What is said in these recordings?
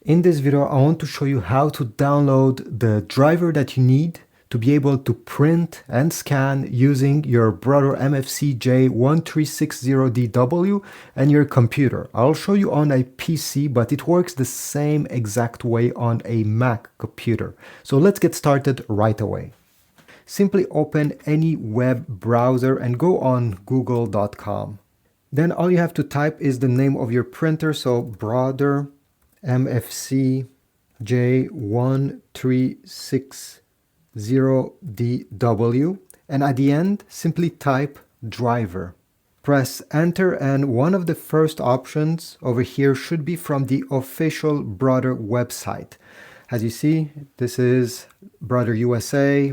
In this video, I want to show you how to download the driver that you need to be able to print and scan using your Brother MFC-J1360DW and your computer. I'll show you on a PC, but it works the same exact way on a Mac computer. So let's get started right away. Simply open any web browser and go on google.com. Then all you have to type is the name of your printer, so Brother MFC-J1360DW, and at the end simply type driver. Press enter, and one of the first options over here should be from the official Brother website. As you see, this is Brother USA,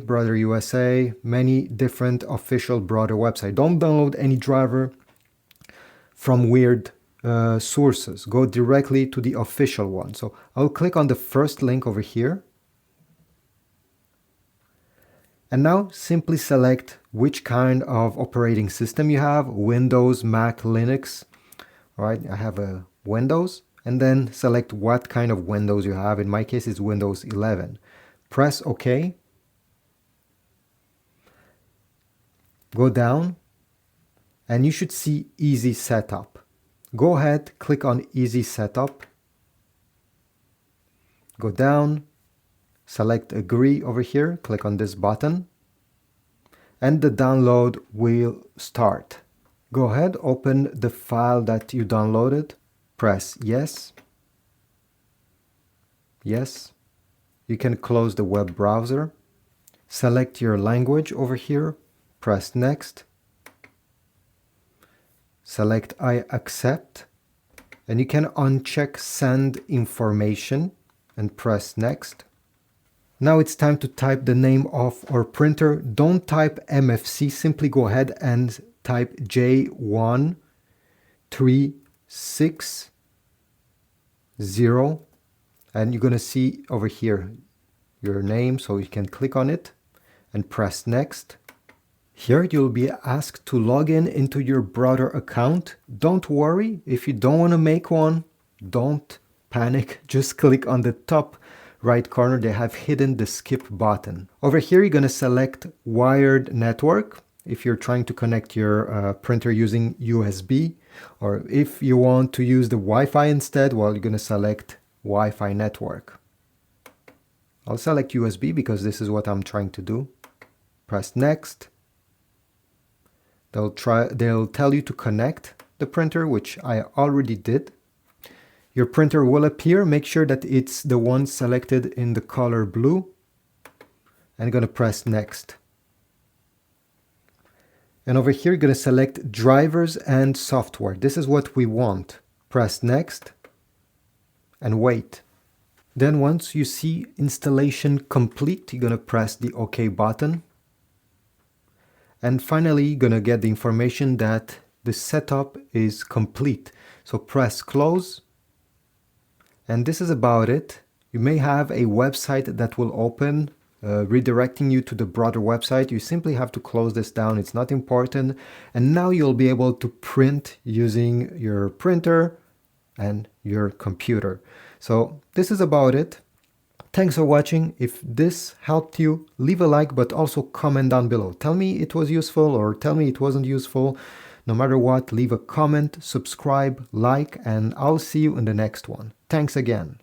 many different official Brother websites. Don't download any driver from weird sources. Go directly to the official one. So I'll click on the first link over here. And now simply select which kind of operating system you have, Windows, Mac, Linux. All right, I have a Windows. And then select what kind of Windows you have. In my case, it's Windows 11. Press OK. Go down, and you should see Easy Setup. Go ahead, click on Easy Setup. Go down, select Agree over here, click on this button, and the download will start. Go ahead, open the file that you downloaded. Press yes. Yes. You can close the web browser. Select your language over here. Press next. Select I accept. And you can uncheck send information and press next. Now it's time to type the name of our printer. Don't type MFC. Simply go ahead and type J1360, and you're going to see over here your name, so you can click on it and press next. Here you'll be asked to log in into your Brother account. Don't worry, if you don't want to make one, don't panic. Just click on the top right corner. They have hidden the skip button. Over here you're going to select wired network if you're trying to connect your printer using USB, or if you want to use the Wi-Fi instead, well, you're going to select Wi-Fi network. I'll select USB because this is what I'm trying to do. Press next. They'll tell you to connect the printer, which I already did. Your printer will appear. Make sure that it's the one selected in the color blue. And I'm going to press next. And over here, you're going to select drivers and software. This is what we want. Press next and wait. Then once you see installation complete, you're going to press the OK button. And finally, you're going to get the information that the setup is complete. So press close. And this is about it. You may have a website that will open, redirecting you to the Brother website. You simply have to close this down. It's not important. And now you'll be able to print using your printer and your computer. So this is about it. Thanks for watching. If this helped you, leave a like, but also comment down below. Tell me it was useful or tell me it wasn't useful. No matter what, leave a comment, subscribe, like, and I'll see you in the next one. Thanks again.